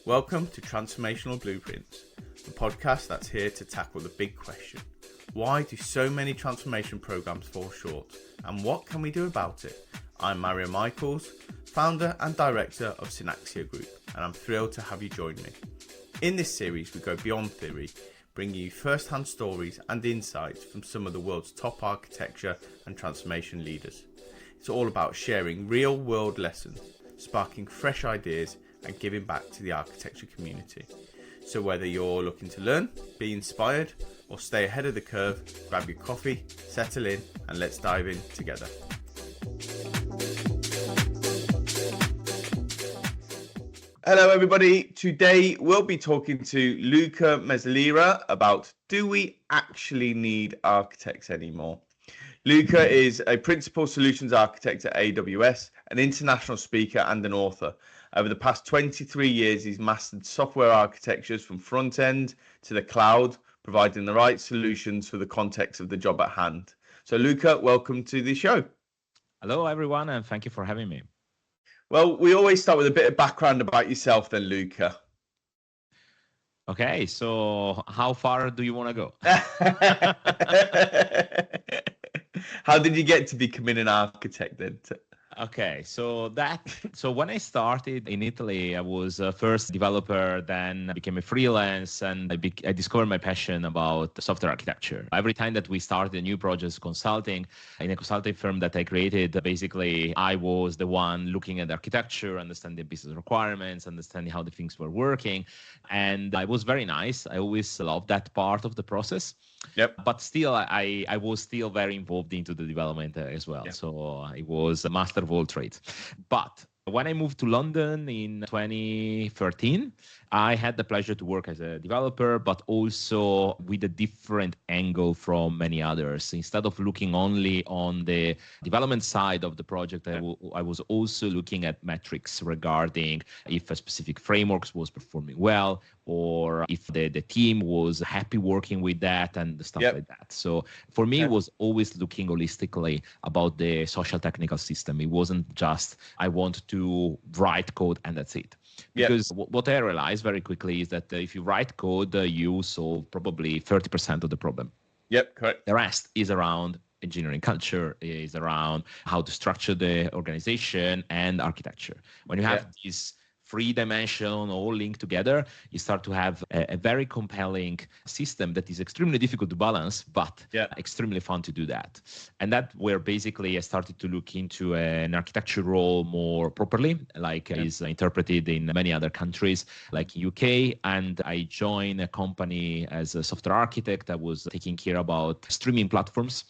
Welcome to Transformational Blueprints, the podcast that's here to tackle the big question. Why do so many transformation programs fall short, and what can we do about it? I'm Mario Michaels, founder and director of Synaxia Group, and I'm thrilled to have you join me. In this series, we go beyond theory, bringing you first-hand stories and insights from some of the world's top architecture and transformation leaders. It's all about sharing real-world lessons, sparking fresh ideas, and giving back to the architecture community. So whether you're looking to learn, be inspired, or stay ahead of the curve, grab your coffee, settle in, and let's dive in together. Hello everybody, today we'll be talking to Luca Mezzalira about do we actually need architects anymore? Luca is a principal solutions architect at AWS, an international speaker and an author. Over the past 23 years, he's mastered software architectures from front end to the cloud, providing the right solutions for the context of the job at hand. So Luca, welcome to the show. Hello everyone, and thank you for having me. Well, we always start with a bit of background about yourself then, Luca. Okay, so how far do you want to go? How did you get to becoming an architect then? Okay, so when I started in Italy, I was a first developer, then became a freelance, and I discovered my passion about software architecture. Every time that we started a new project consulting, in a consulting firm that I created, basically I was the one looking at architecture, understanding business requirements, understanding how the things were working, and it was very nice. I always loved that part of the process. Yep. But still, I was still very involved into the development as well. Yep. So I was a master of all trades. But when I moved to London in 2013, I had the pleasure to work as a developer, but also with a different angle from many others. Instead of looking only on the development side of the project, I was also looking at metrics regarding if a specific framework was performing well, or if the team was happy working with that and stuff like that. So for me, it was always looking holistically about the social technical system. It wasn't just, I want to write code and that's it. Because what I realized very quickly is that if you write code, you solve probably 30% of the problem. Yep, correct. The rest is around engineering culture, is around how to structure the organization and architecture. When you have these three dimension all linked together, you start to have a very compelling system that is extremely difficult to balance, but extremely fun to do that. And that where basically I started to look into an architecture role more properly, like is interpreted in many other countries, like UK. And I joined a company as a software architect that was taking care about streaming platforms.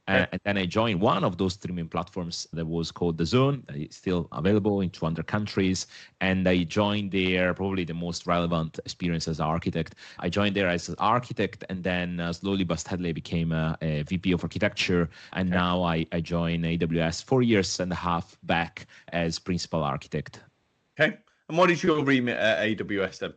And then I joined one of those streaming platforms that was called The Zone. It's still available in 200 countries. And I joined there, probably the most relevant experience as an architect. I joined there as an architect, and then slowly but steadily became a VP of architecture. And now I joined AWS 4.5 years back as principal architect. Okay. And what is your remit at AWS then?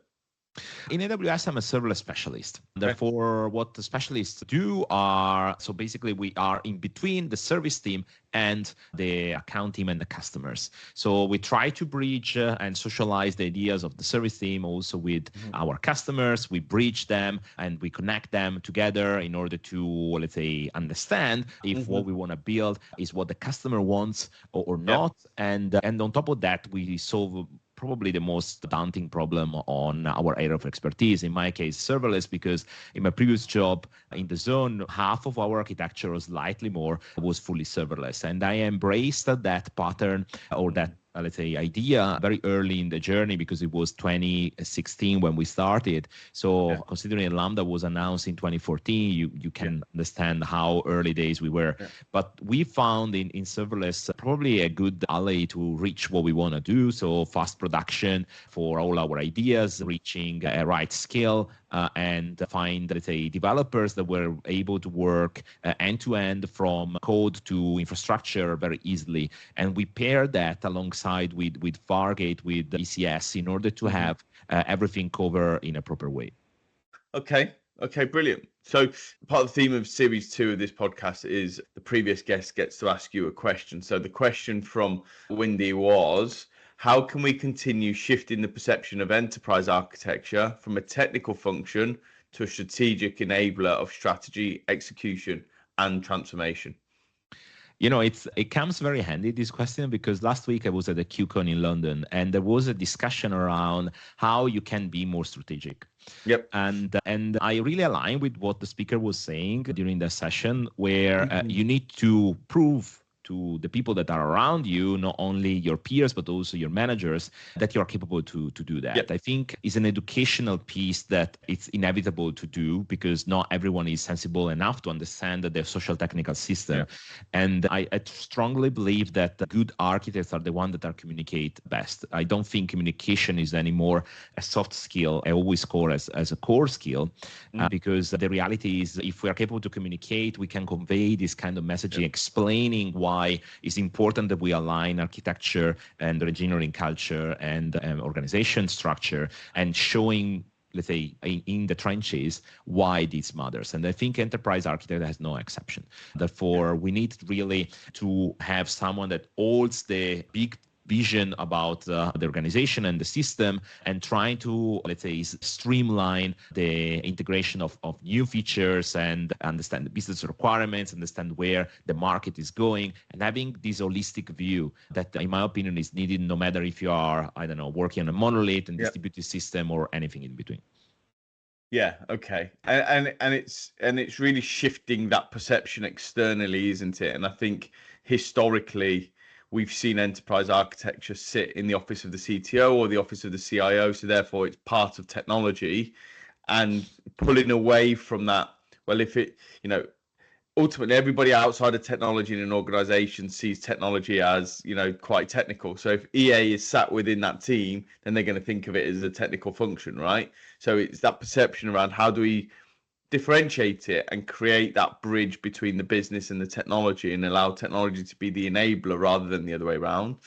In AWS, I'm a serverless specialist. Therefore, what the specialists do are, so basically we are in between the service team and the account team and the customers. So we try to bridge and socialize the ideas of the service team also with our customers. We bridge them and we connect them together in order to, let's say, understand if what we want to build is what the customer wants or not. And on top of that, we solve probably the most daunting problem on our area of expertise. In my case, serverless, because in my previous job in The Zone, half of our architecture or slightly more was fully serverless. And I embraced that pattern or that let's say, idea very early in the journey because it was 2016 when we started. So considering Lambda was announced in 2014, you can understand how early days we were. But we found in serverless probably a good ally to reach what we want to do. So fast production for all our ideas, reaching a right scale, and find, let's say, developers that were able to work end-to-end from code to infrastructure very easily. And we paired that alongside with Fargate, with ECS, in order to have everything covered in a proper way. Okay, brilliant. So part of the theme of series 2 of this podcast is the previous guest gets to ask you a question. So the question from Wendy was, How can we continue shifting the perception of enterprise architecture from a technical function to a strategic enabler of strategy, execution, and transformation? It comes very handy, this question, because last week I was at the QCon in London, and there was a discussion around how you can be more strategic. Yep. And I really align with what the speaker was saying during the session, where you need to prove to the people that are around you, not only your peers, but also your managers, that you're capable to do that. Yep. I think is an educational piece that it's inevitable to do, because not everyone is sensible enough to understand the social technical system. Yep. And I strongly believe that the good architects are the ones that are communicate best. I don't think communication is anymore a soft skill. I always score as a core skill, because the reality is, if we are capable to communicate, we can convey this kind of messaging, explaining why it's important that we align architecture and engineering culture and organization structure, and showing, let's say, in the trenches why this matters. And I think enterprise architect has no exception. Therefore, we need really to have someone that holds the big vision about the organization and the system, and trying to, let's say, streamline the integration of new features and understand the business requirements, understand where the market is going, and having this holistic view that, in my opinion, is needed no matter if you are, I don't know, working on a monolith and distributed system or anything in between. Yeah. Okay. And it's really shifting that perception externally, isn't it? And I think historically, we've seen enterprise architecture sit in the office of the CTO or the office of the CIO. So therefore, it's part of technology, and pulling away from that. Well, if it, ultimately everybody outside of technology in an organization sees technology as, quite technical. So if EA is sat within that team, then they're going to think of it as a technical function, right? So it's that perception around how do we differentiate it and create that bridge between the business and the technology, and allow technology to be the enabler rather than the other way around.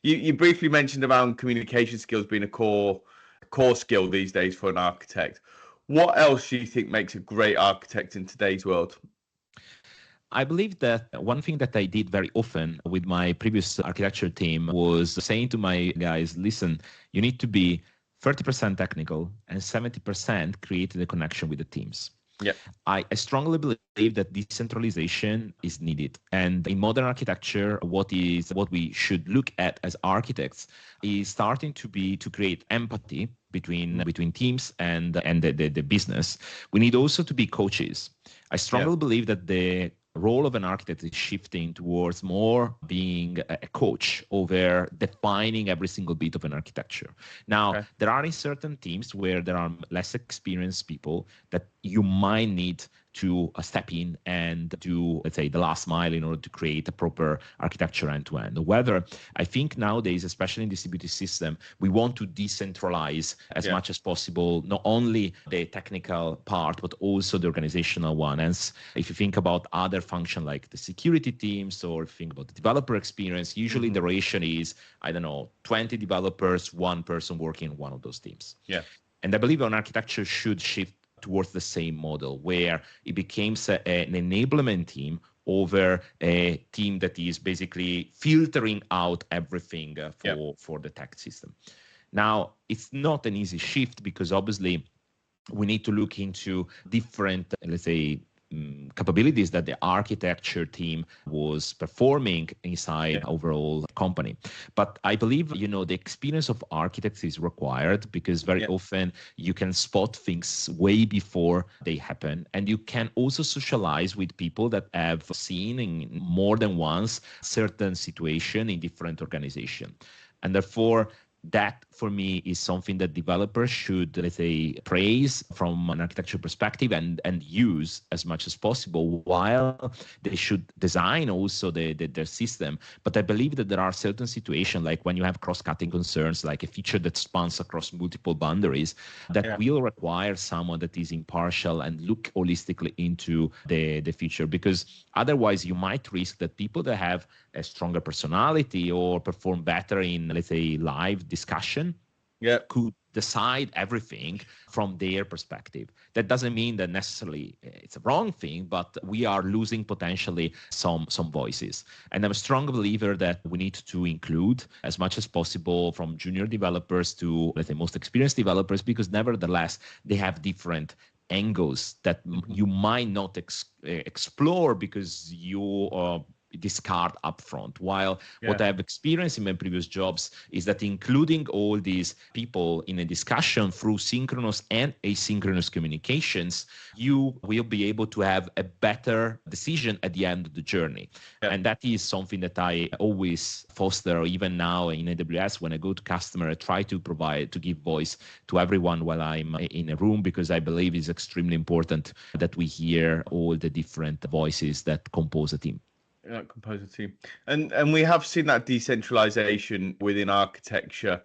You briefly mentioned around communication skills being a core skill these days for an architect. What else do you think makes a great architect in today's world? I believe that one thing that I did very often with my previous architecture team was saying to my guys, listen, you need to be 30% technical and 70% creating a connection with the teams. Yeah, I strongly believe that decentralization is needed. And in modern architecture, what we should look at as architects is starting to create empathy between teams and the business. We need also to be coaches. I strongly believe that the role of an architect is shifting towards more being a coach over defining every single bit of an architecture. Now, there are in certain teams where there are less experienced people that you might need to step in and do, let's say, the last mile in order to create a proper architecture end-to-end. However, I think nowadays, especially in distributed system, we want to decentralize as much as possible, not only the technical part, but also the organizational one. And if you think about other functions like the security teams, or if you think about the developer experience, usually the ratio is, 20 developers, one person working in one of those teams. Yeah. And I believe an architecture should shift towards the same model, where it becomes an enablement team over a team that is basically filtering out everything for the tech system. Now, it's not an easy shift, because obviously we need to look into different, let's say, capabilities that the architecture team was performing inside overall company. But I believe, the experience of architects is required, because very often you can spot things way before they happen. And you can also socialize with people that have seen in more than once certain situation in different organization. And therefore, that for me is something that developers should, let's say, praise from an architecture perspective and use as much as possible, while they should design also their system. But I believe that there are certain situations, like when you have cross-cutting concerns, like a feature that spans across multiple boundaries, that will require someone that is impartial and look holistically into the feature. Because otherwise you might risk that people that have a stronger personality or perform better in, let's say, live discussion could decide everything from their perspective. That doesn't mean that necessarily it's a wrong thing, but we are losing potentially some voices. And I'm a strong believer that we need to include as much as possible, from junior developers to, let's say, most experienced developers, because nevertheless they have different angles that you might not explore because you discard upfront. While what I've experienced in my previous jobs is that including all these people in a discussion through synchronous and asynchronous communications, you will be able to have a better decision at the end of the journey. And that is something that I always foster, even now in AWS. When I go to customer, I try to give voice to everyone while I'm in a room, because I believe it's extremely important that we hear all the different voices that compose a team. Composer team. And we have seen that decentralization within architecture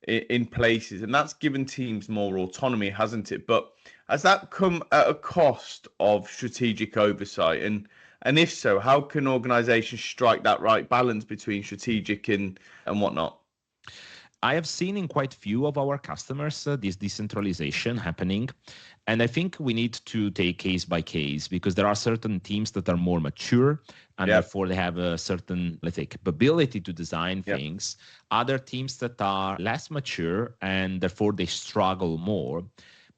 in places, and that's given teams more autonomy, hasn't it? But has that come at a cost of strategic oversight? And if so, how can organizations strike that right balance between strategic and whatnot? I have seen in quite few of our customers this decentralization happening. And I think we need to take case by case, because there are certain teams that are more mature and therefore they have a certain, let's say, capability to design things. Other teams that are less mature and therefore they struggle more.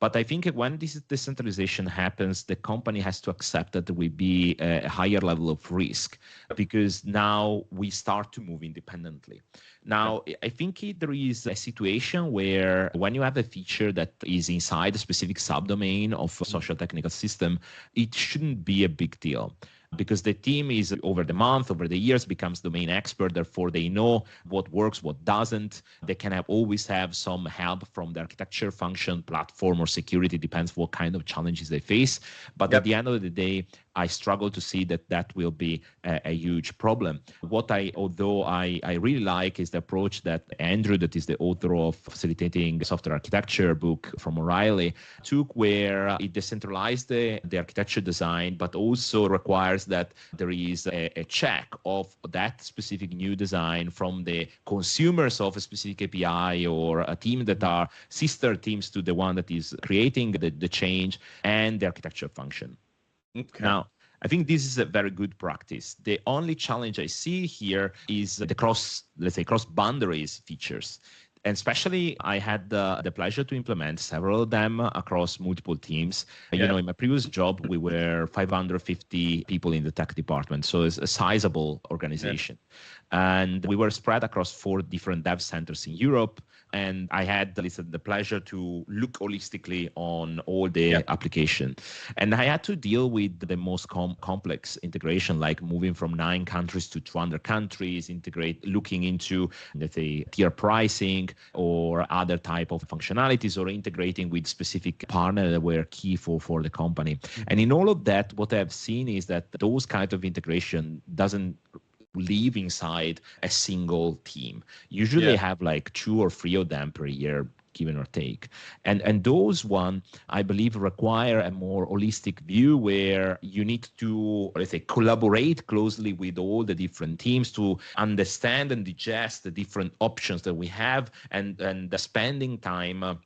But I think when this decentralization happens, the company has to accept that there will be a higher level of risk, because now we start to move independently. Now, I think there is a situation where when you have a feature that is inside a specific subdomain of a social technical system, it shouldn't be a big deal, because the team is over the years becomes domain expert. Therefore, they know what works, what doesn't. They can always have some help from the architecture function, platform, or security, depends what kind of challenges they face. But at the end of the day, I struggle to see that will be a huge problem. Although I really like is the approach that Andrew, that is the author of Facilitating Software Architecture book from O'Reilly, took, where it decentralized the architecture design, but also requires that there is a check of that specific new design from the consumers of a specific API or a team that are sister teams to the one that is creating the change, and the architecture function. Okay. Now, I think this is a very good practice. The only challenge I see here is the cross boundaries features. And especially, I had the pleasure to implement several of them across multiple teams. You know, in my previous job, we were 550 people in the tech department. So it's a sizable organization. And we were spread across 4 different dev centers in Europe. And I had the pleasure to look holistically on all the application. And I had to deal with the most complex integration, like moving from 9 countries to 200 countries, looking into, let's say, tier pricing or other type of functionalities, or integrating with specific partners that were key for the company. And in all of that, what I've seen is that those kind of integration doesn't live inside a single team. Usually have like 2 or 3 of them per year, give or take. And those one, I believe, require a more holistic view, where you need to, let's say, collaborate closely with all the different teams to understand and digest the different options that we have, and spending time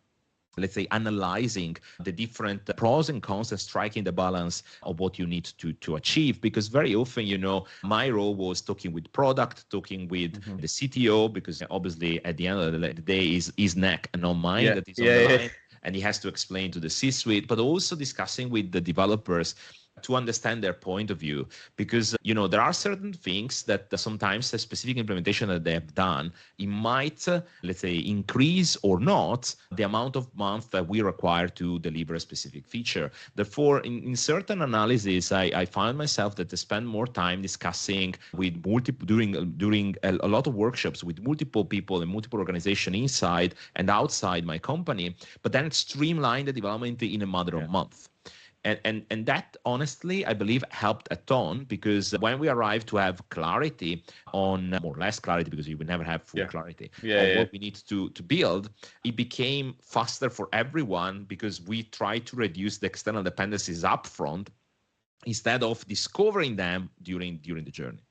let's say, analyzing the different pros and cons and striking the balance of what you need to achieve. Because very often, you know, my role was talking with product, talking with the CTO, because obviously at the end of the day is his neck and not mine that is on the line. And he has to explain to the C-suite, but also discussing with the developers to understand their point of view. Because, you know, there are certain things that sometimes a specific implementation that they have done, it might, let's say, increase or not the amount of months that we require to deliver a specific feature. Therefore, in certain analysis, I found myself that I spend more time discussing with during a lot of workshops with multiple people and multiple organizations inside and outside my company, but then streamline the development in a matter of months. And that, honestly, I believe helped a ton, because when we arrived to have clarity on, more or less clarity, because you will never have full clarity on what we need to build, it became faster for everyone, because we tried to reduce the external dependencies up front instead of discovering them during the journey.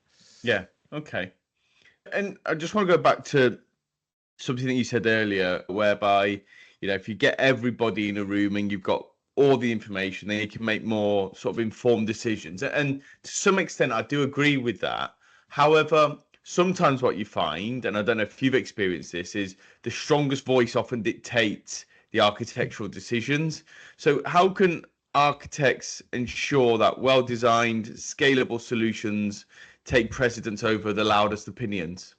Yeah, okay. And I just want to go back to something that you said earlier, whereby if you get everybody in a room and you've got all the information, then you can make more sort of informed decisions. And to some extent, I do agree with that. However, sometimes what you find, and I don't know if you've experienced this, is the strongest voice often dictates the architectural decisions. So how can architects ensure that well-designed, scalable solutions take precedence over the loudest opinions?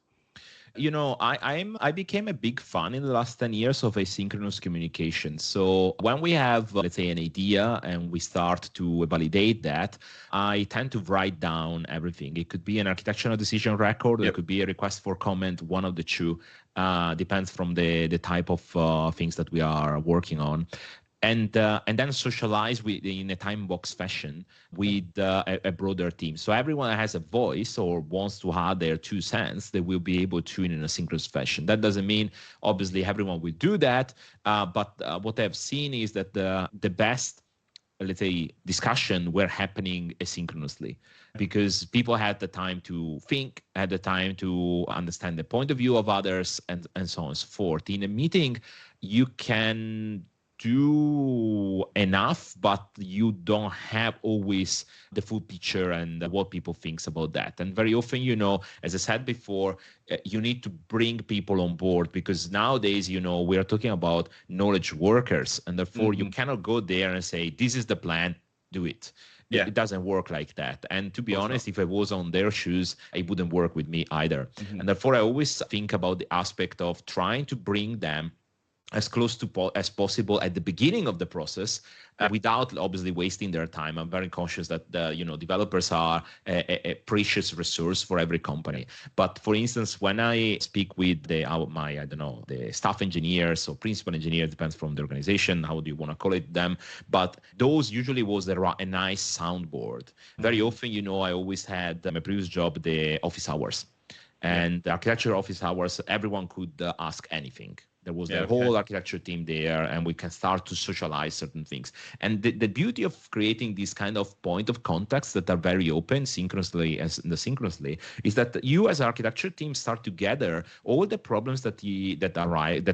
I became a big fan in the last 10 years of asynchronous communication. So when we have, let's say, an idea and we start to validate that, I tend to write down everything. It could be an architectural decision record, or it could be a request for comment, one of the two, depends from the type of things that we are working on. And then socialize in a time box fashion with a broader team. So everyone that has a voice or wants to add their 2 cents, they will be able to in an asynchronous fashion. That doesn't mean, obviously, everyone will do that. But what I've seen is that the best, let's say, discussion were happening asynchronously, because people had the time to think, had the time to understand the point of view of others, and so on and so forth. In a meeting, you can do enough, but you don't have always the full picture and what people thinks about that. And very often, as I said before, you need to bring people on board, because nowadays, we are talking about knowledge workers, and therefore you cannot go there and say, this is the plan, do it. Yeah. It doesn't work like that. And to be honest, if I was on their shoes, it wouldn't work with me either. And therefore, I always think about the aspect of trying to bring them as close to as possible at the beginning of the process, without obviously wasting their time. I'm very conscious that developers are a precious resource for every company. But for instance, when I speak with the staff engineers or principal engineers, depends from the organization, how do you want to call it them? But those usually was a nice soundboard. Very often, I always had my previous job, the office hours. And the architecture office hours, everyone could ask anything. There was the whole architecture team there, and we can start to socialize certain things. And the beauty of creating this kind of point of contacts that are very open, synchronously and asynchronously, is that you as architecture team start to gather all the problems that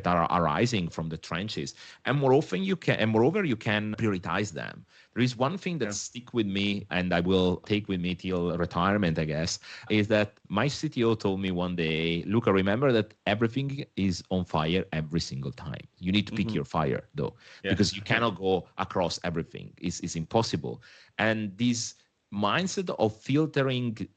are arising from the trenches, and moreover you can prioritize them. There is one thing that stick with me, and I will take with me till retirement, I guess, is that my CTO told me one day, Luca, remember that everything is on fire every single time. You need to pick your fire, though, because you cannot go across everything. It's impossible. And this mindset of filtering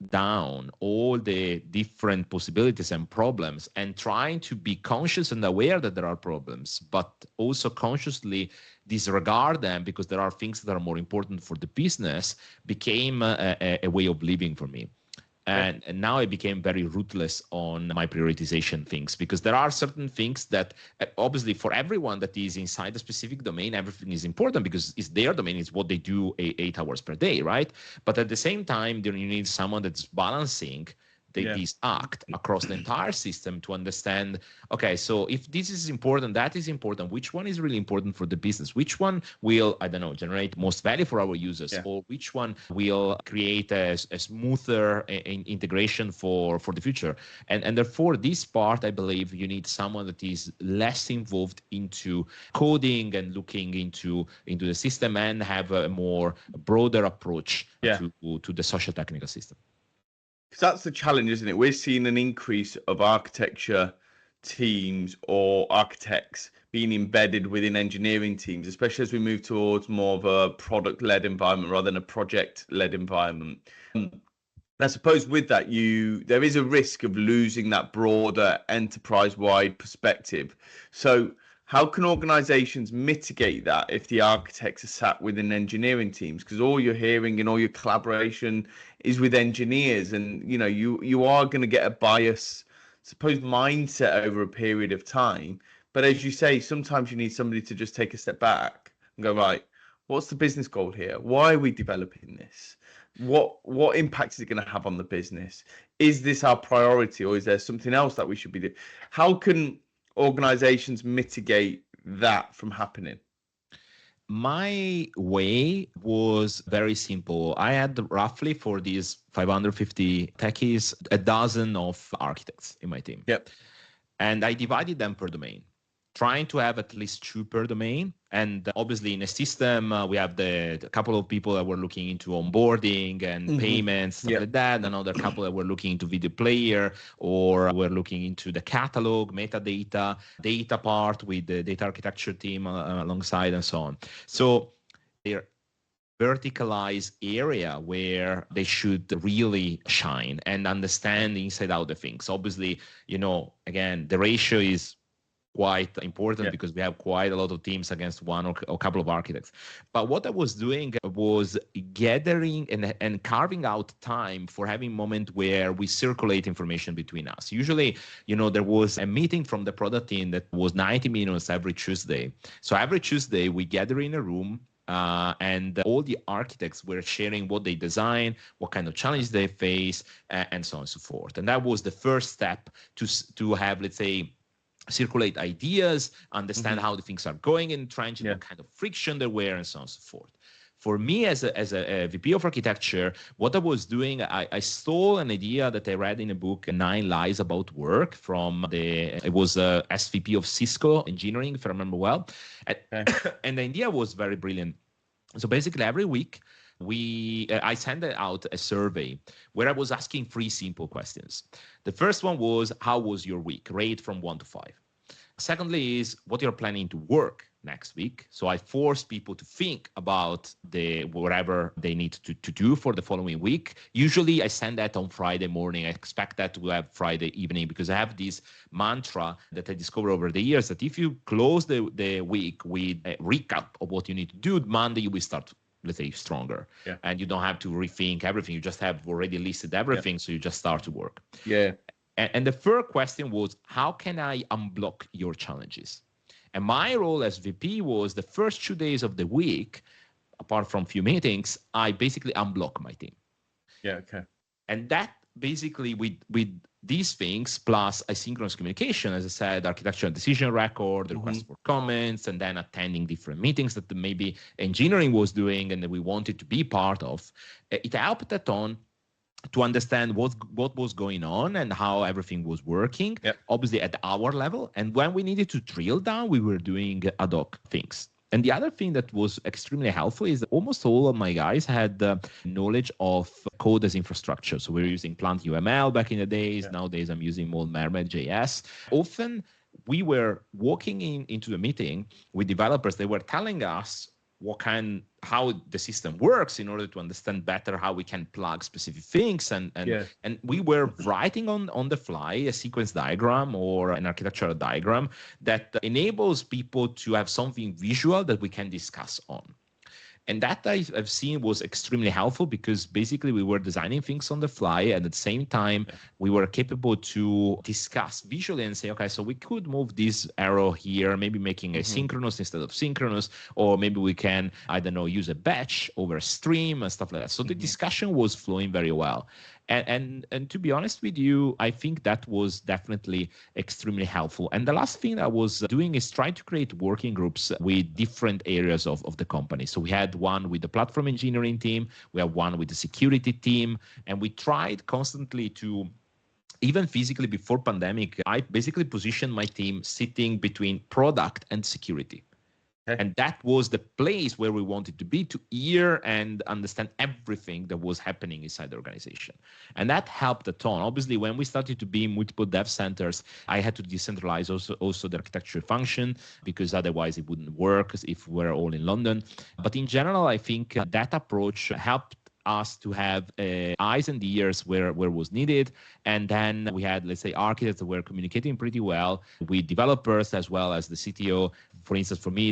down all the different possibilities and problems, and trying to be conscious and aware that there are problems, but also consciously disregard them because there are things that are more important for the business, became a way of living for me. And now I became very ruthless on my prioritization things, because there are certain things that obviously for everyone that is inside a specific domain, everything is important because it's their domain, it's what they do 8 hours per day, right? But at the same time, you need someone that's balancing this act across the entire system to understand, okay, so if this is important, that is important, which one is really important for the business, which one will, generate most value for our users, or which one will create a smoother integration for the future. And therefore, this part, I believe you need someone that is less involved into coding and looking into the system, and have a more broader approach to the social technical system. Because that's the challenge, isn't it? We're seeing an increase of architecture teams or architects being embedded within engineering teams, especially as we move towards more of a product-led environment rather than a project-led environment. I suppose with that, there is a risk of losing that broader enterprise-wide perspective. So how can organizations mitigate that if the architects are sat within engineering teams? Because all you're hearing and all your collaboration is with engineers, and you are going to get a bias, suppose, mindset over a period of time. But as you say, sometimes you need somebody to just take a step back and go, right, what's the business goal here? Why are we developing this? What impact is it going to have on the business? Is this our priority, or is there something else that we should be doing? How can organizations mitigate that from happening? My way was very simple. I had roughly, for these 550 techies, a dozen of architects in my team. And I divided them per domain. trying to have at least 2 per domain. And obviously in a system, we have a couple of people that were looking into onboarding and payments, stuff like that. Another couple that were looking into video player, or were looking into the catalog, metadata, data part with the data architecture team alongside and so on. So they're verticalized area where they should really shine and understand inside out the things. Obviously, again, the ratio is quite important because we have quite a lot of teams against one or a couple of architects. But what I was doing was gathering and carving out time for having a moment where we circulate information between us. Usually, there was a meeting from the product team that was 90 minutes every Tuesday. So every Tuesday we gather in a room, and all the architects were sharing what they design, what kind of challenges they face, and so on and so forth. And that was the first step to have, let's say, circulate ideas, understand how the things are going in trench, what kind of friction there were, and so on and so forth. For me, as a VP of architecture, what I was doing, I stole an idea that I read in a book, 9 Lies About Work, it was SVP of Cisco Engineering, if I remember well. And the idea was very brilliant. So basically, every week, I sent out a survey where I was asking 3 simple questions. The first one was, how was your week? Rate from 1 to 5. Secondly is, what you're planning to work next week. So I force people to think about whatever they need to do for the following week. Usually I send that on Friday morning. I expect that to have Friday evening, because I have this mantra that I discovered over the years that if you close the week with a recap of what you need to do, Monday you will start, let's say, stronger. And you don't have to rethink everything. You just have already listed everything. So you just start to work. And the third question was, how can I unblock your challenges? And my role as VP was the first 2 days of the week, apart from few meetings, I basically unblock my team. And that basically with these things, plus asynchronous communication, as I said, architectural decision record, request for comments, and then attending different meetings that maybe engineering was doing and that we wanted to be part of, it helped a ton to understand what was going on and how everything was working, obviously at our level. And when we needed to drill down, we were doing ad hoc things. And the other thing that was extremely helpful is that almost all of my guys had knowledge of code as infrastructure. So we were using Plant UML back in the days. Nowadays, I'm using more Mermaid.js. Often, we were walking into the meeting with developers. They were telling us how the system works in order to understand better how we can plug specific things. And we were writing on the fly a sequence diagram or an architectural diagram that enables people to have something visual that we can discuss on. And that I've seen was extremely helpful, because basically we were designing things on the fly, and at the same time we were capable to discuss visually and say, okay, so we could move this arrow here, maybe making asynchronous instead of synchronous, or maybe we can, I don't know, use a batch over a stream and stuff like that. So the discussion was flowing very well. And to be honest with you, I think that was definitely extremely helpful. And the last thing I was doing is trying to create working groups with different areas of the company. So we had one with the platform engineering team, we have one with the security team, and we tried constantly to, even physically before pandemic, I basically positioned my team sitting between product and security. And that was the place where we wanted to be, to hear and understand everything that was happening inside the organization. And that helped a ton. Obviously, when we started to be multiple dev centers, I had to decentralize also the architecture function, because otherwise it wouldn't work if we're all in London. But in general, I think that approach helped us to have eyes and ears where was needed. And then we had, let's say, architects that were communicating pretty well with developers as well as the CTO. For instance, for me,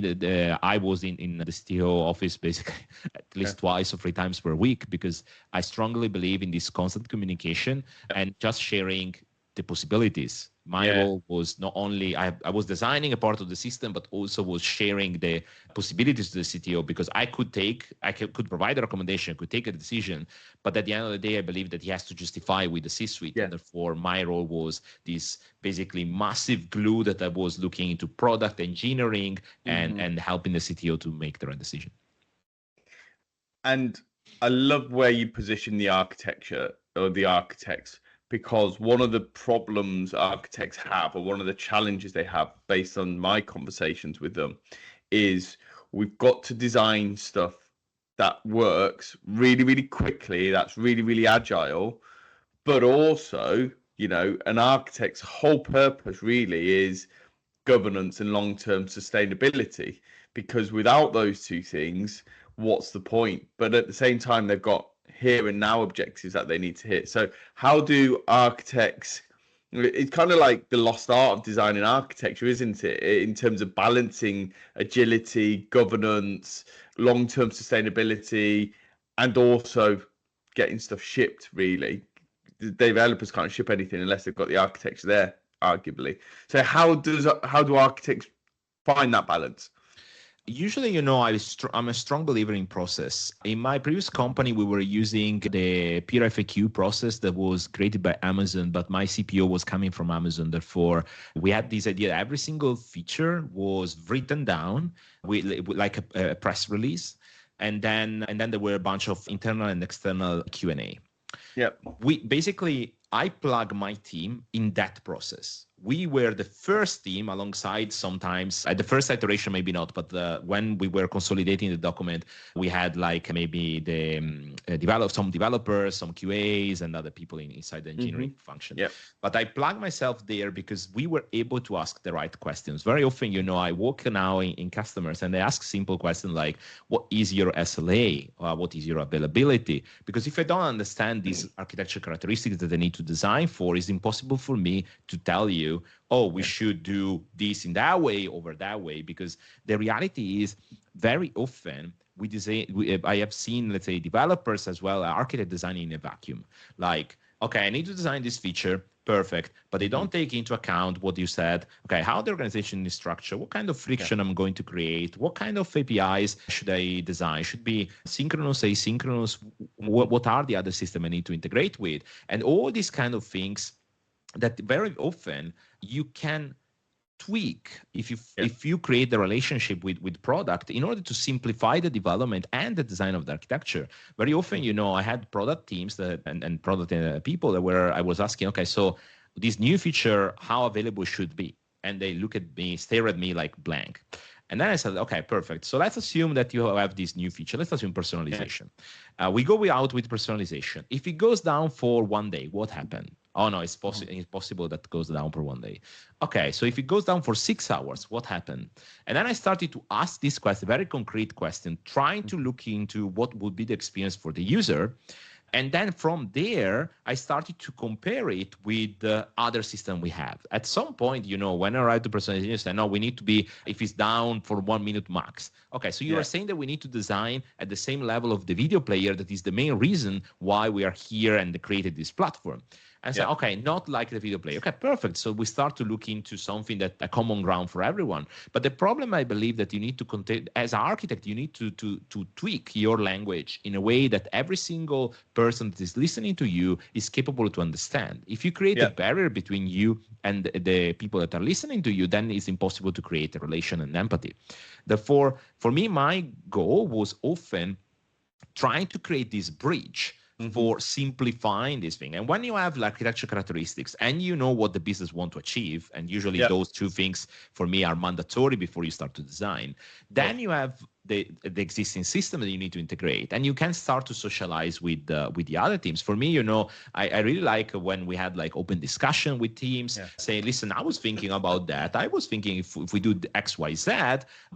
I was in the CTO office basically at least twice or 3 times per week, because I strongly believe in this constant communication and just sharing the possibilities. My role was not only, I was designing a part of the system, but also was sharing the possibilities to the CTO, because I could provide a recommendation, could take a decision, but at the end of the day, I believe that he has to justify with the C-suite. And therefore, my role was this basically massive glue that I was looking into product engineering and helping the CTO to make the right decision. And I love where you position the architecture or the architects because one of the problems architects have, or one of the challenges they have based on my conversations with them, is we've got to design stuff that works really, really quickly, that's really, really agile, but also, an architect's whole purpose really is governance and long-term sustainability, because without those two things, what's the point? But at the same time, they've got here and now objectives that they need to hit. So how do architects, it's kind of like the lost art of designing architecture, isn't it, in terms of balancing agility, governance, long-term sustainability, and also getting stuff shipped, really. The developers can't ship anything unless they've got the architecture there, arguably. So how do architects find that balance? Usually, I'm a strong believer in process. In my previous company, we were using the peer FAQ process that was created by Amazon, but my CPO was coming from Amazon. Therefore, we had this idea that every single feature was written down like a press release. And then there were a bunch of internal and external Q&A. Yep. I plug my team in that process. We were the first team alongside, sometimes at the first iteration, maybe not, but when we were consolidating the document, we had like maybe some developers, some QAs, and other people inside the engineering function. Yep. But I plug myself there because we were able to ask the right questions. Very often, I work now in customers and they ask simple questions like, what is your SLA? What is your availability? Because if I don't understand these architecture characteristics that I need to design for, it's impossible for me to tell you, we should do this in that way over that way, because the reality is very often I have seen, let's say, developers as well, architect designing in a vacuum. Like, okay, I need to design this feature, perfect, but they don't take into account what you said. Okay, how the organization is structured, what kind of friction I'm going to create, what kind of APIs should I design, should be synchronous, asynchronous, what are the other systems I need to integrate with, and all these kind of things that very often you can tweak if you create the relationship with product in order to simplify the development and the design of the architecture. Very often, I had product teams and product people I was asking, okay, so this new feature, how available should be? And they look at me, stare at me like blank. And then I said, okay, perfect. So let's assume that you have this new feature. Let's assume personalization. We go out with personalization. If it goes down for 1 day, what happened? Oh, no, it's possible that goes down for 1 day. Okay, so if it goes down for 6 hours, what happened? And then I started to ask this question, very concrete question, trying to look into what would be the experience for the user. And then from there, I started to compare it with the other system we have. At some point, when I arrived to personalization, I said, no, we need to be, if it's down for 1 minute max. Okay, so you are saying that we need to design at the same level of the video player. That is the main reason why we are here and created this platform. And say, okay, not like the video player. Okay, perfect. So we start to look into something that a common ground for everyone. But the problem, I believe, that you need to contain, as an architect, you need to tweak your language in a way that every single person that is listening to you is capable to understand. If you create a barrier between you and the people that are listening to you, then it's impossible to create a relation and empathy. Therefore, for me, my goal was often trying to create this bridge for simplifying this thing. And when you have architecture characteristics and you know what the business want to achieve, and usually those two things for me are mandatory before you start to design, then you have the existing system that you need to integrate, and you can start to socialize with the other teams. For me, I really like when we had open discussion with teams, say, listen, I was thinking about that. I was thinking if we do X, Y, Z,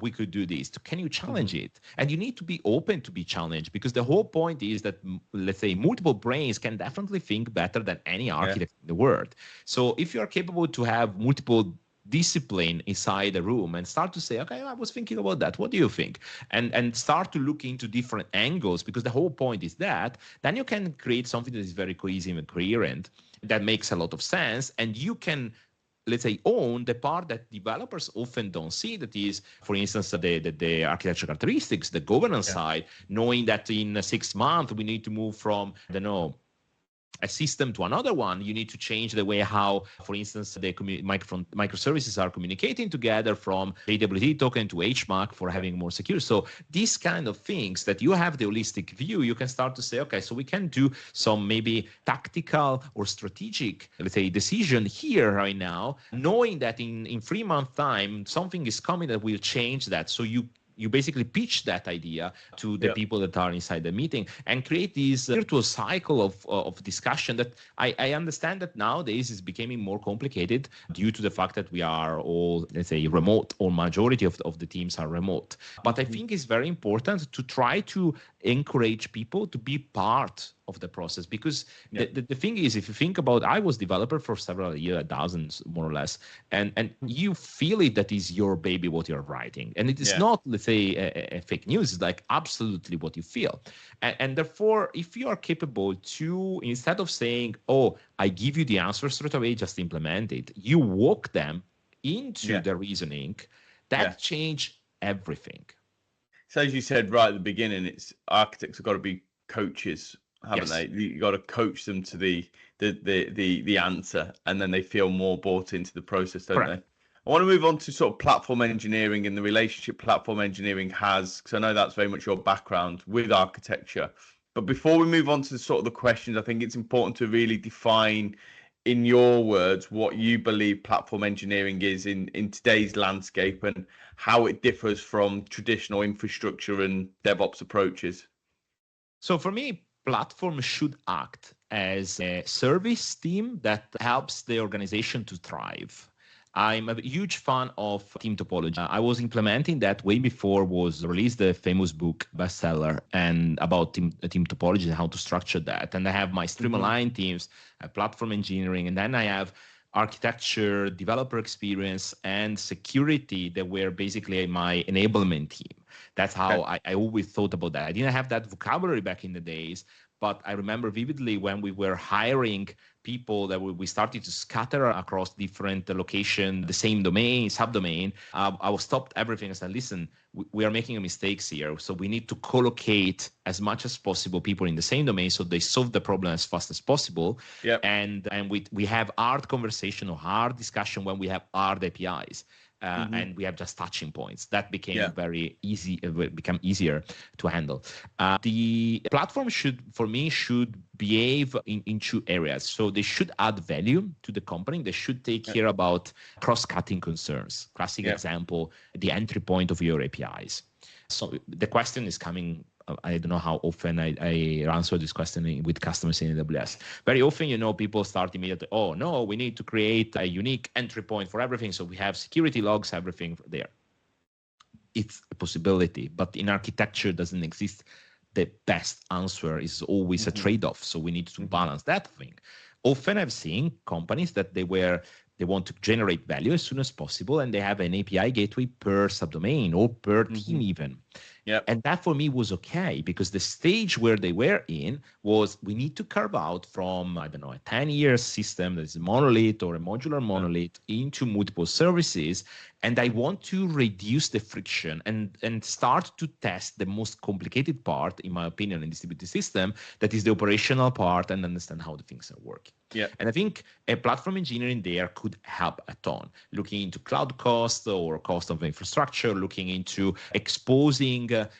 we could do this. Can you challenge it? And you need to be open to be challenged, because the whole point is that, let's say, multiple brains can definitely think better than any architect in the world. So if you are capable to have multiple discipline inside the room and start to say, okay, I was thinking about that, what do you think? And start to look into different angles, because the whole point is that then you can create something that is very cohesive and coherent, that makes a lot of sense, and you can, let's say, own the part that developers often don't see, that is, for instance, the architecture characteristics, the governance side, knowing that in 6 months we need to move from, a system to another one, you need to change the way how, for instance, the microservices are communicating together from AWS token to HMAC for having more secure. So these kind of things that you have the holistic view, you can start to say, okay, so we can do some maybe tactical or strategic, let's say, decision here right now, knowing that in 3 months time, something is coming that will change that. So you basically pitch that idea to the people that are inside the meeting and create this virtual cycle of discussion that I understand that nowadays is becoming more complicated due to the fact that we are all, let's say, remote, or majority of the teams are remote. But I think it's very important to try to encourage people to be part of the process, because the thing is, if you think about, I was developer for several years, dozens more or less, and you feel it that is your baby what you're writing, and it is not, let's say, a fake news. It's like absolutely what you feel, and therefore, if you are capable to, instead of saying, oh, I give you the answer straight away, just implement it, you walk them into the reasoning, that change everything. So as you said right at the beginning, it's architects have got to be coaches, haven't they? You got to coach them to the answer, and then they feel more bought into the process, don't they? I want to move on to sort of platform engineering and the relationship platform engineering has, because I know that's very much your background with architecture. But before we move on to sort of the questions, I think it's important to really define, in your words, what you believe platform engineering is in today's landscape and how it differs from traditional infrastructure and DevOps approaches. So for me, platform should act as a service team that helps the organization to thrive. I'm a huge fan of team topology. I was implementing that way before was released the famous book bestseller and about team topology and how to structure that. And I have my streamline teams, platform engineering, and then I have architecture, developer experience, and security that were basically my enablement team. That's how I always thought about that. I didn't have that vocabulary back in the days, but I remember vividly when we were hiring people that we started to scatter across different locations, the same domain, subdomain. I stopped everything and said, listen, we are making mistakes here. So we need to collocate as much as possible people in the same domain so they solve the problem as fast as possible. And we have hard conversation or hard discussion when we have hard APIs. And we have just touching points. That became very easy, become easier to handle. The platform should behave in 2 areas. So they should add value to the company. They should take care about cross-cutting concerns. Classic example, the entry point of your APIs. So the question is coming, I don't know how often I answer this question with customers in AWS. Very often, people start immediately, oh, no, we need to create a unique entry point for everything. So we have security logs, everything there. It's a possibility, but in architecture doesn't exist. The best answer is always a trade-off. So we need to balance that thing. Often I've seen companies that they want to generate value as soon as possible, and they have an API gateway per subdomain or per team even. And that for me was okay, because the stage where they were in was we need to carve out from, I don't know, a 10-year system that is a monolith or a modular monolith into multiple services. And I want to reduce the friction and start to test the most complicated part, in my opinion, in distributed system, that is the operational part, and understand how the things are working. And I think a platform engineering there could help a ton, looking into cloud cost or cost of infrastructure, looking into exposing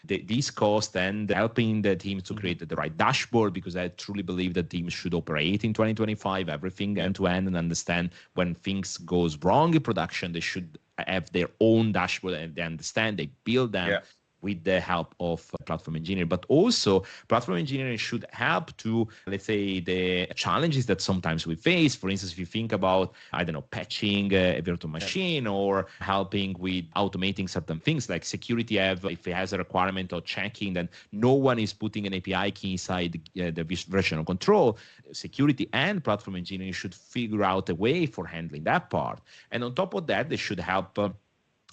these costs and helping the teams to create the right dashboard, because I truly believe that teams should operate in 2025, everything end to end, and understand when things goes wrong in production, they should have their own dashboard and they understand, they build them with the help of platform engineering. But also platform engineering should help to, let's say, the challenges that sometimes we face. For instance, if you think about, I don't know, patching a virtual machine or helping with automating certain things like security, if it has a requirement of checking, then no one is putting an API key inside the version of control. Security and platform engineering should figure out a way for handling that part. And on top of that, they should help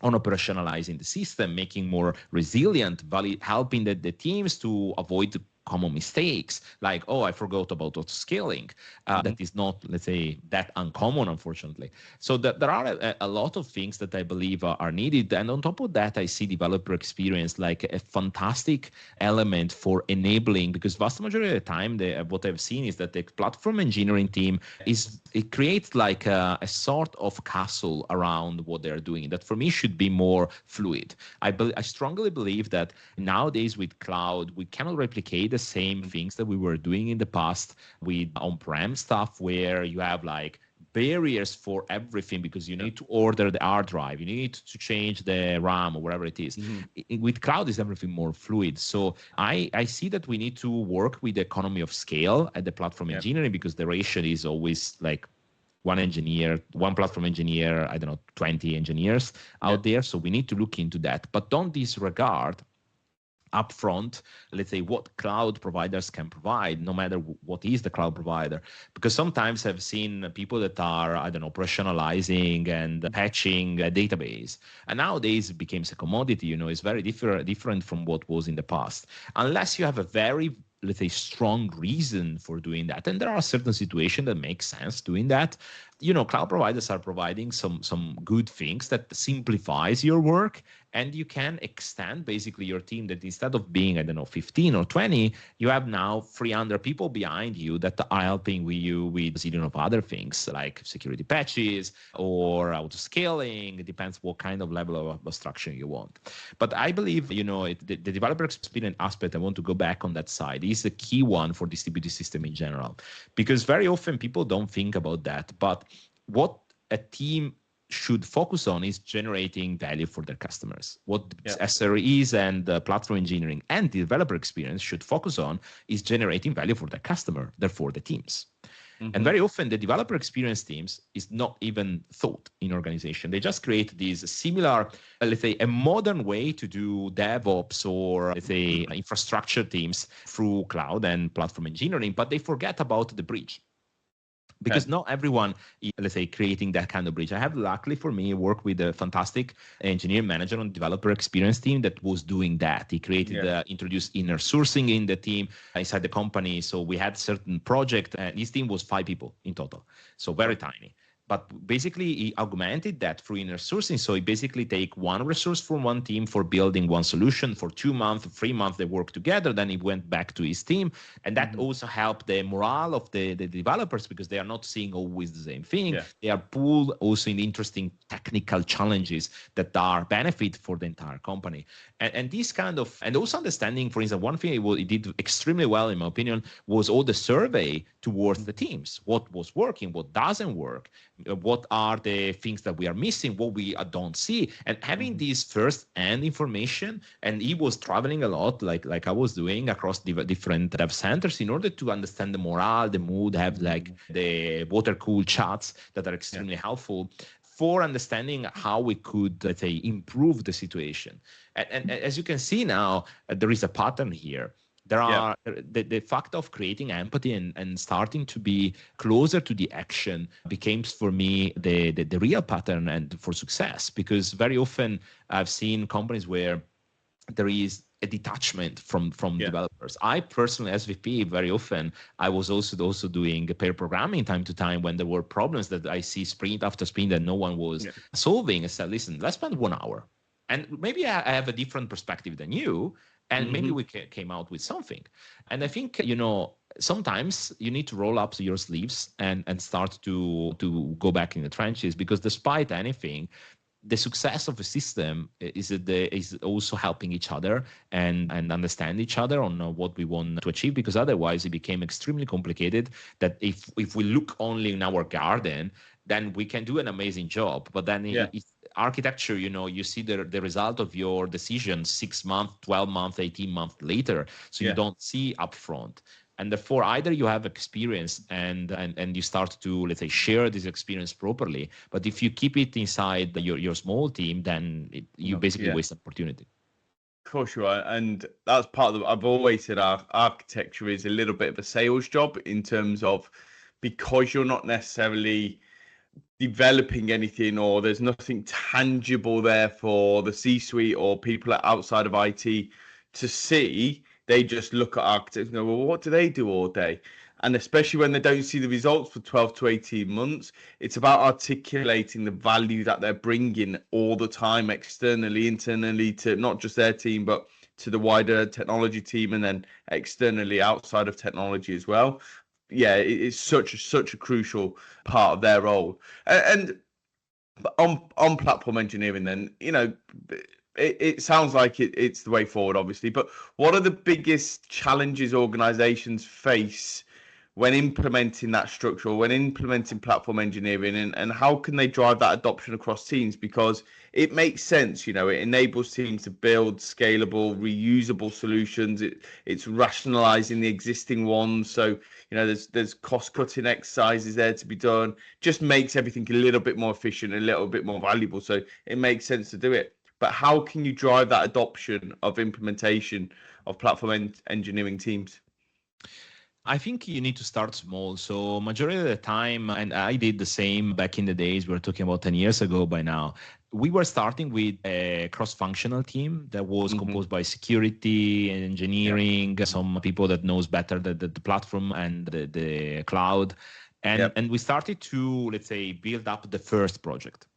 on operationalizing the system, making more resilient, helping the teams to avoid common mistakes, like, oh, I forgot about auto scaling. That is not, let's say, that uncommon, unfortunately. So there are a lot of things that I believe are needed. And on top of that, I see developer experience like a fantastic element for enabling, because vast majority of the time, what I've seen is that the platform engineering team it creates like a sort of castle around what they're doing that for me should be more fluid. I strongly believe that nowadays with cloud, we cannot replicate the same things that we were doing in the past with on-prem stuff, where you have like barriers for everything because you need to order the hard drive, you need to change the RAM or whatever it is. With cloud, is everything more fluid. So I see that we need to work with the economy of scale at the platform engineering, because the ratio is always like one platform engineer, I don't know, 20 engineers out there. So we need to look into that, but don't disregard upfront, let's say, what cloud providers can provide, no matter what is the cloud provider. Because sometimes I've seen people that are, I don't know, operationalizing and patching a database. And nowadays it becomes a commodity, it's very different from what was in the past. Unless you have a very, let's say, strong reason for doing that. And there are certain situations that make sense doing that. Cloud providers are providing some good things that simplifies your work, and you can extend basically your team, that instead of being, I don't know, 15 or 20, you have now 300 people behind you that are helping you with a zillion of other things like security patches or auto scaling. It depends what kind of level of abstraction you want. But I believe, the developer experience aspect, I want to go back on that side, is the key one for distributed system in general, because very often people don't think about that. But what a team should focus on is generating value for their customers. What SREs and platform engineering and the developer experience should focus on is generating value for the customer, therefore the teams. And very often the developer experience teams is not even thought in organization. They just create these similar, let's say, a modern way to do DevOps or, let's say, infrastructure teams through cloud and platform engineering, but they forget about the bridge. Because not everyone is, let's say, creating that kind of bridge. I have, luckily for me, worked with a fantastic engineer manager on developer experience team that was doing that. He created, introduced inner sourcing in the team inside the company. So we had certain project, and his team was 5 people in total. So very tiny. But basically, he augmented that through inner sourcing. So he basically take one resource from one team for building one solution for 2 months, 3 months, they work together. Then he went back to his team. And that also helped the morale of the developers, because they are not seeing always the same thing. Yeah. They are pulled also in interesting technical challenges that are benefit for the entire company. And this kind of, and also understanding, for instance, one thing he did extremely well, in my opinion, was all the survey towards the teams. What was working, what doesn't work, what are the things that we are missing, what we don't see, and having these first-hand information. And he was traveling a lot, like I was doing, across different dev centers in order to understand the morale, the mood, have like the water-cooled chats that are extremely helpful for understanding how we could, let's say, improve the situation. And as you can see now, there is a pattern here. There are the fact of creating empathy and starting to be closer to the action became for me the real pattern and for success, because very often I've seen companies where there is a detachment from developers. I personally, as VP, very often I was also doing pair programming time to time when there were problems that I see sprint after sprint that no one was solving. I said, listen, let's spend 1 hour. And maybe I have a different perspective than you, and maybe we came out with something. And I think, sometimes you need to roll up your sleeves and start to go back in the trenches, because despite anything, the success of a system is also helping each other and understand each other on what we want to achieve, because otherwise it became extremely complicated. That if we look only in our garden, then we can do an amazing job. But then if architecture, you see the result of your decision 6 months, 12 months, 18 months later. So you don't see upfront. And therefore, either you have experience and you start to, let's say, share this experience properly. But if you keep it inside your small team, then you basically waste opportunity. Of course you are. And that's part of I've always said our architecture is a little bit of a sales job, in terms of, because you're not necessarily developing anything, or there's nothing tangible there for the C-suite or people outside of IT to see, they just look at architects and go, well, what do they do all day? And especially when they don't see the results for 12 to 18 months, it's about articulating the value that they're bringing all the time, externally, internally, to not just their team, but to the wider technology team, and then externally outside of technology as well. Yeah, it's such a crucial part of their role. And on platform engineering, then, it sounds like it's the way forward, obviously. But what are the biggest challenges organizations face when implementing that structure, or when implementing platform engineering, and how can they drive that adoption across teams? Because it makes sense, it enables teams to build scalable, reusable solutions. It's rationalizing the existing ones. So, there's cost cutting exercises there to be done. Just makes everything a little bit more efficient, a little bit more valuable. So it makes sense to do it. But how can you drive that adoption of implementation of platform engineering teams? I think you need to start small. So majority of the time, and I did the same back in the days, we're talking about 10 years ago by now, we were starting with a cross-functional team that was composed by security and engineering, some people that knows better the platform and the cloud. And we started to, let's say, build up the first project.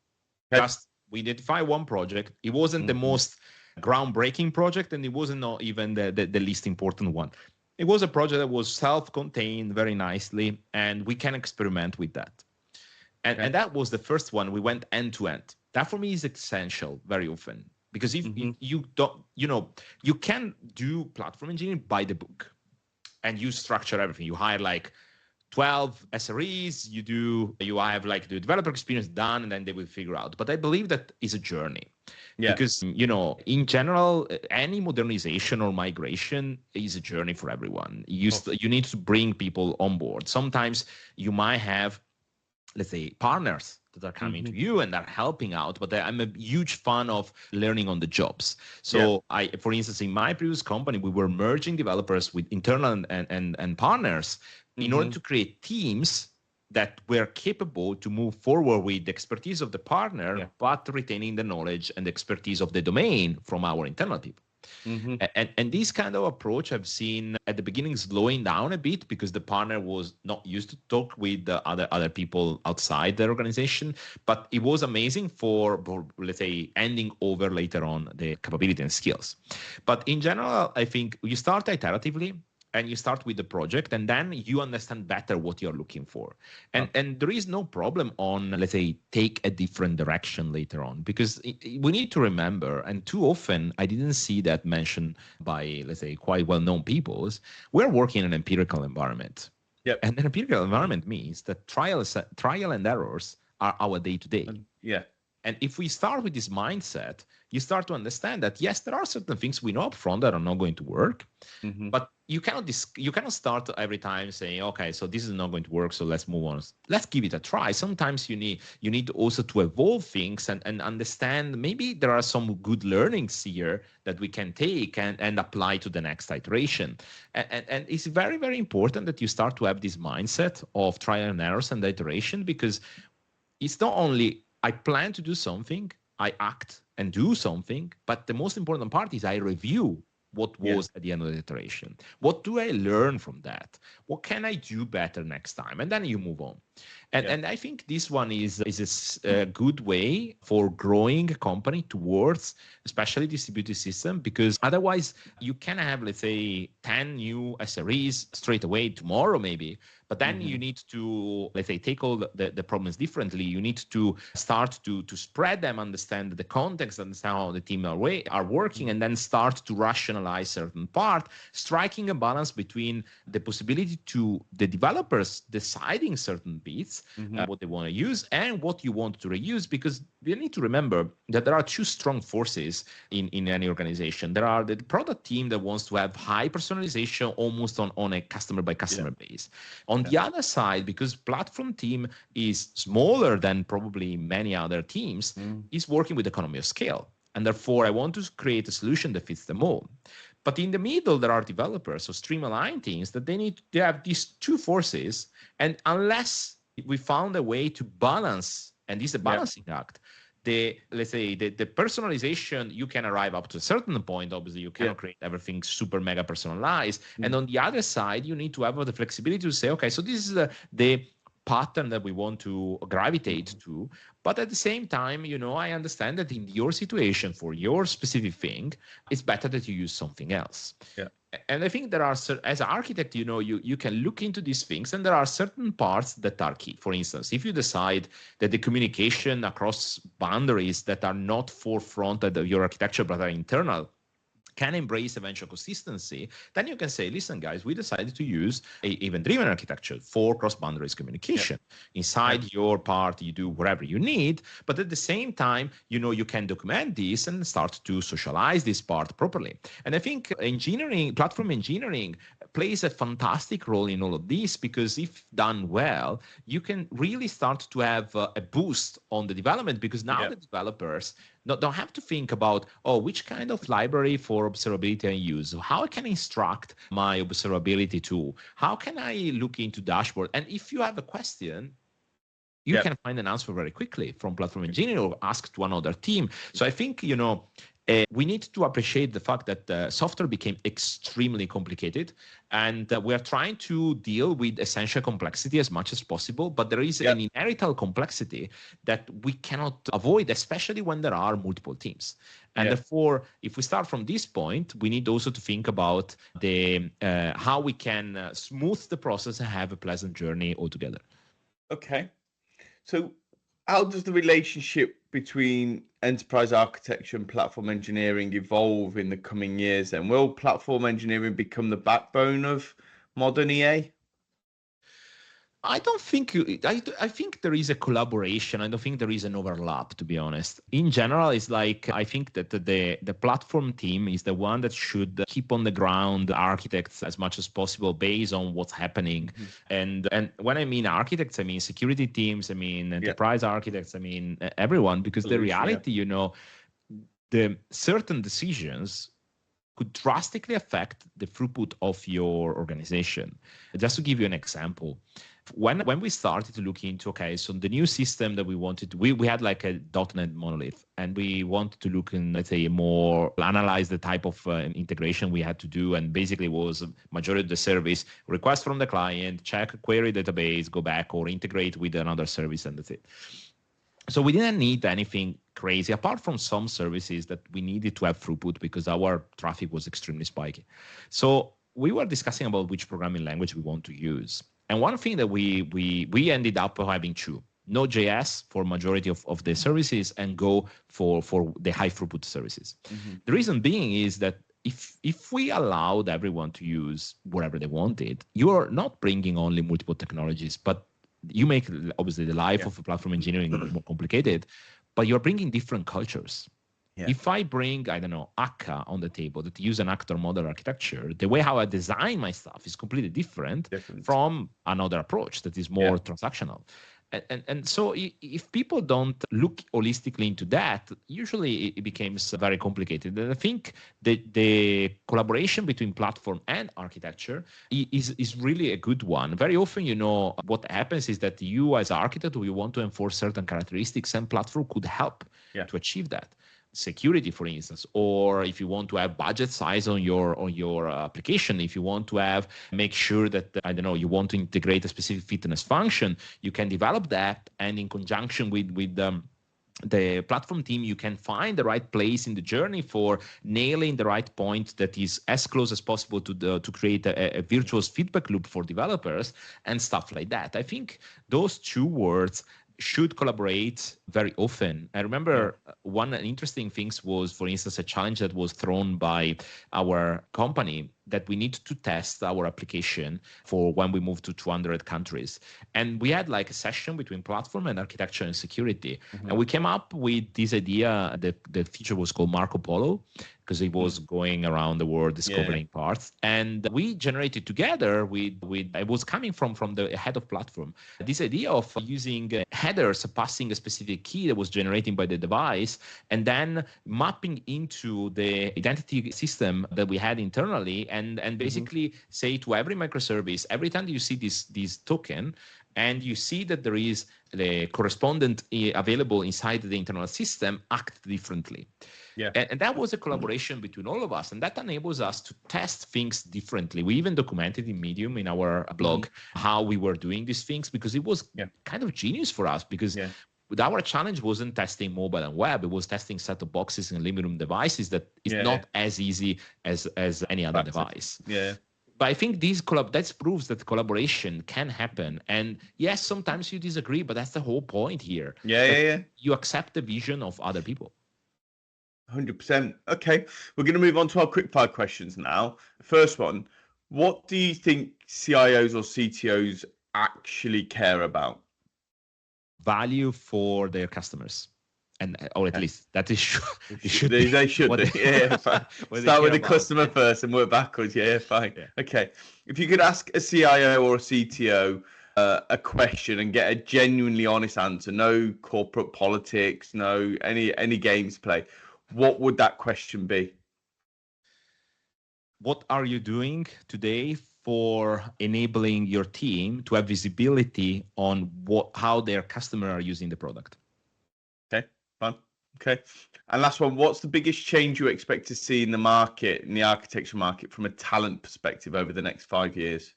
Just we identify one project. It wasn't the most groundbreaking project, and it wasn't not even the least important one. It was a project that was self-contained very nicely, and we can experiment with that. And that was the first one. We went end to end. That for me is essential very often, because if you don't, you can do platform engineering by the book, and you structure everything. You hire like 12 SREs, you have like the developer experience done, and then they will figure out. But I believe that is a journey. Yeah. Because, in general, any modernization or migration is a journey for everyone. You need to bring people on board. Sometimes you might have, let's say, partners that are coming to you and are helping out, but I'm a huge fan of learning on the jobs. So for instance, in my previous company, we were merging developers with internal and partners in order to create teams that were capable to move forward with the expertise of the partner, but retaining the knowledge and expertise of the domain from our internal people. And this kind of approach I've seen at the beginning slowing down a bit, because the partner was not used to talk with the other people outside their organization. But it was amazing for, let's say, handing over later on the capability and skills. But in general, I think you start iteratively, and you start with the project, and then you understand better what you're looking for. And there is no problem on, let's say, take a different direction later on, because we need to remember, and too often I didn't see that mentioned by, let's say, quite well-known people, we're working in an empirical environment. And an empirical environment means that trial and errors are our day-to-day. And if we start with this mindset, you start to understand that, yes, there are certain things we know up front that are not going to work, but you cannot start every time saying, okay, so this is not going to work, so let's move on. Let's give it a try. Sometimes you need also to evolve things and understand maybe there are some good learnings here that we can take and apply to the next iteration. And it's very, very important that you start to have this mindset of trial and errors and iteration, because it's not only I plan to do something, I act and do something, but the most important part is I review what was at the end of the iteration. What do I learn from that? What can I do better next time? And then you move on. And I think this one is a good way for growing a company towards especially distributed system, because otherwise you can have, let's say, 10 new SREs straight away tomorrow maybe, but then you need to, let's say, take all the problems differently. You need to start to spread them, understand the context, understand how the team are working, and then start to rationalize certain part, striking a balance between the possibility to the developers deciding certain bits, what they want to use and what you want to reuse, because you need to remember that there are two strong forces in any organization. There are the product team that wants to have high personalization almost on a customer by customer base. On the other side, because platform team is smaller than probably many other teams, is working with economy of scale. And therefore, I want to create a solution that fits them all. But in the middle, there are developers, so streamline teams, that they have these two forces. And unless we found a way to balance, and this is a balancing act, let's say the personalization, you can arrive up to a certain point. Obviously, you cannot create everything super mega personalized. And on the other side, you need to have the flexibility to say, okay, so this is the pattern that we want to gravitate to. But at the same time, I understand that in your situation, for your specific thing, it's better that you use something else. Yeah. And I think there are, as an architect, you can look into these things, and there are certain parts that are key. For instance, if you decide that the communication across boundaries that are not forefront of your architecture but are internal can embrace eventual consistency, then you can say, listen, guys, we decided to use a event-driven architecture for cross-boundaries communication. Inside your part, you do whatever you need, but at the same time, you can document this and start to socialize this part properly. And I think platform engineering plays a fantastic role in all of this, because if done well, you can really start to have a boost on the development, because now the developers don't have to think about, which kind of library for observability I use, how I can instruct my observability tool, how can I look into dashboard. And if you have a question, you can find an answer very quickly from platform engineering or ask to another team. So I think, we need to appreciate the fact that software became extremely complicated, and we are trying to deal with essential complexity as much as possible. But there is an inherent complexity that we cannot avoid, especially when there are multiple teams. And therefore, if we start from this point, we need also to think about how we can smooth the process and have a pleasant journey altogether. Okay. So how does the relationship between enterprise architecture and platform engineering evolve in the coming years? And will platform engineering become the backbone of modern EA? I don't think I think there is a collaboration. I don't think there is an overlap, to be honest. In general, it's like, I think that the platform team is the one that should keep on the ground architects as much as possible based on what's happening. And when I mean architects, I mean security teams, I mean enterprise architects, I mean everyone, because the reality, the certain decisions could drastically affect the throughput of your organization. Just to give you an example, when we started to look into, so the new system that we wanted, we had like a .NET monolith, and we wanted to look in, let's say, analyze the type of integration we had to do, and basically was majority of the service request from the client, check a query database, go back, or integrate with another service, and that's it. So we didn't need anything crazy, apart from some services that we needed to have throughput because our traffic was extremely spiky. So we were discussing about which programming language we want to use. And one thing that we ended up having two: Node.js for majority of the services, and Go for the high throughput services. The reason being is that if we allowed everyone to use whatever they wanted, you are not bringing only multiple technologies, but you make obviously the life of platform engineering more complicated, but you're bringing different cultures. If I bring, I don't know, Akka on the table that use an actor model architecture, the way how I design my stuff is completely different from another approach that is more transactional. And so if people don't look holistically into that, usually it becomes very complicated. And I think the collaboration between platform and architecture is really a good one. Very often, what happens is that you as an architect, you want to enforce certain characteristics, and platform could help to achieve that. Security, for instance, or if you want to have budget size on your application, if you want to make sure that, I don't know, you want to integrate a specific fitness function, you can develop that, and in conjunction with the platform team, you can find the right place in the journey for nailing the right point that is as close as possible to create a virtuous feedback loop for developers and stuff like that. I think those two words should collaborate very often. I remember one interesting thing was, for instance, a challenge that was thrown by our company, that we need to test our application for when we move to 200 countries. And we had like a session between platform and architecture and security. And we came up with this idea that the feature was called Marco Polo, because it was going around the world discovering parts. And we generated together with it was coming from the head of platform, this idea of using headers, passing a specific key that was generated by the device, and then mapping into the identity system that we had internally, and basically say to every microservice, every time you see this token, and you see that there is the correspondent available inside the internal system act differently. Yeah. And that was a collaboration between all of us, and that enables us to test things differently. We even documented in Medium, in our blog, how we were doing these things, because it was kind of genius for us, because our challenge wasn't testing mobile and web, it was testing set-top boxes and living room devices that is not as easy as any other device. Yeah. But I think that proves that collaboration can happen. And yes, sometimes you disagree, but that's the whole point here. You accept the vision of other people. 100%. Okay, we're going to move on to our quickfire questions now. First one, what do you think CIOs or CTOs actually care about? Value for their customers. Or at least that is they should. Yeah, fine. Start with the customer first and work backwards. Yeah, fine. Yeah. Okay. If you could ask a CIO or a CTO a question and get a genuinely honest answer, no corporate politics, no any games play, what would that question be? What are you doing today for enabling your team to have visibility on how their customers are using the product? Okay, fine. Okay. And last one, what's the biggest change you expect to see in the market, in the architecture market, from a talent perspective over the next 5 years?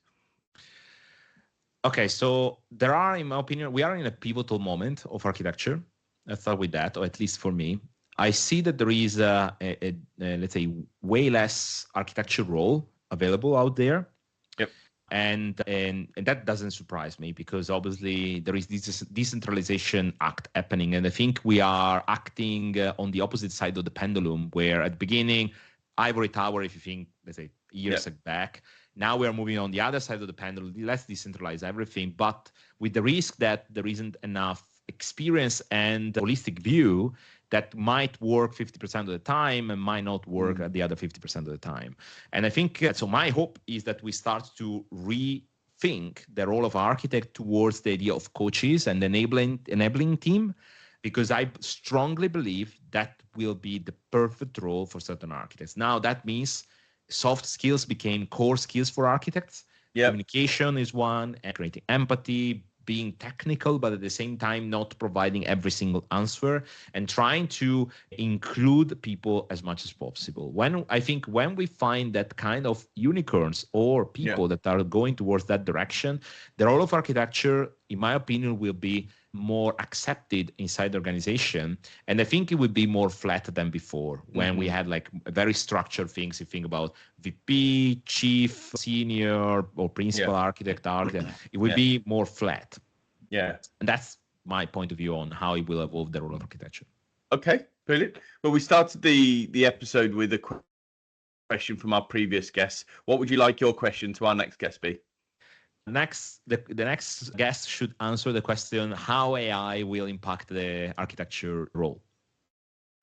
Okay, so there are, in my opinion, we are in a pivotal moment of architecture. Let's start with that, or at least for me. I see that there is let's say, way less architecture role available out there. Yep. And that doesn't surprise me, because obviously there is this decentralization act happening. And I think we are acting on the opposite side of the pendulum, where at the beginning, ivory tower, if you think, let's say, years back, now we are moving on the other side of the pendulum. Let's decentralize everything, but with the risk that there isn't enough experience and holistic view that might work 50% of the time and might not work at the other 50% of the time. And I think, so my hope is that we start to rethink the role of architect towards the idea of coaches and enabling team, because I strongly believe that will be the perfect role for certain architects. Now, that means soft skills became core skills for architects. Communication is one, and creating empathy, being technical, but at the same time not providing every single answer, and trying to include people as much as possible. When we find that kind of unicorns or people that are going towards that direction, the role of architecture, in my opinion, will be more accepted inside the organization. And I think it would be more flat than before, when we had like very structured things. You think about VP, chief, senior, or principal architect, it would be more flat. Yeah. And that's my point of view on how it will evolve the role of architecture. Okay, brilliant. Well, we started the episode with a question from our previous guests. What would you like your question to our next guest be? The next guest should answer the question, how AI will impact the architecture role.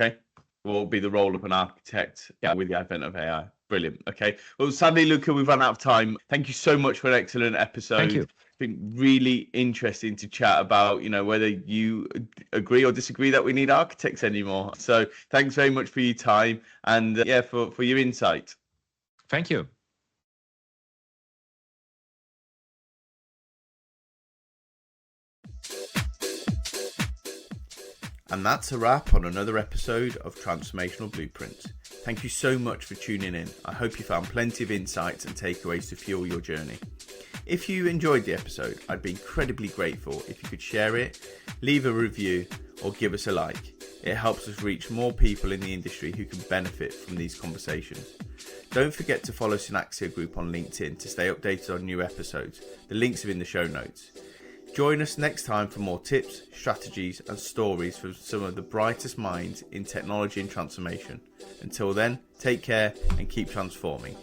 Okay. What will be the role of an architect with the advent of AI? Brilliant. Okay. Well, sadly, Luca, we've run out of time. Thank you so much for an excellent episode. Thank you. It's been really interesting to chat about, whether you agree or disagree that we need architects anymore. So thanks very much for your time and for your insight. Thank you. And that's a wrap on another episode of Transformational Blueprints. Thank you so much for tuning in. I hope you found plenty of insights and takeaways to fuel your journey. If you enjoyed the episode, I'd be incredibly grateful if you could share it, leave a review, or give us a like. It helps us reach more people in the industry who can benefit from these conversations. Don't forget to follow Synaxia Group on LinkedIn to stay updated on new episodes. The links are in the show notes. Join us next time for more tips, strategies, and stories from some of the brightest minds in technology and transformation. Until then, take care and keep transforming.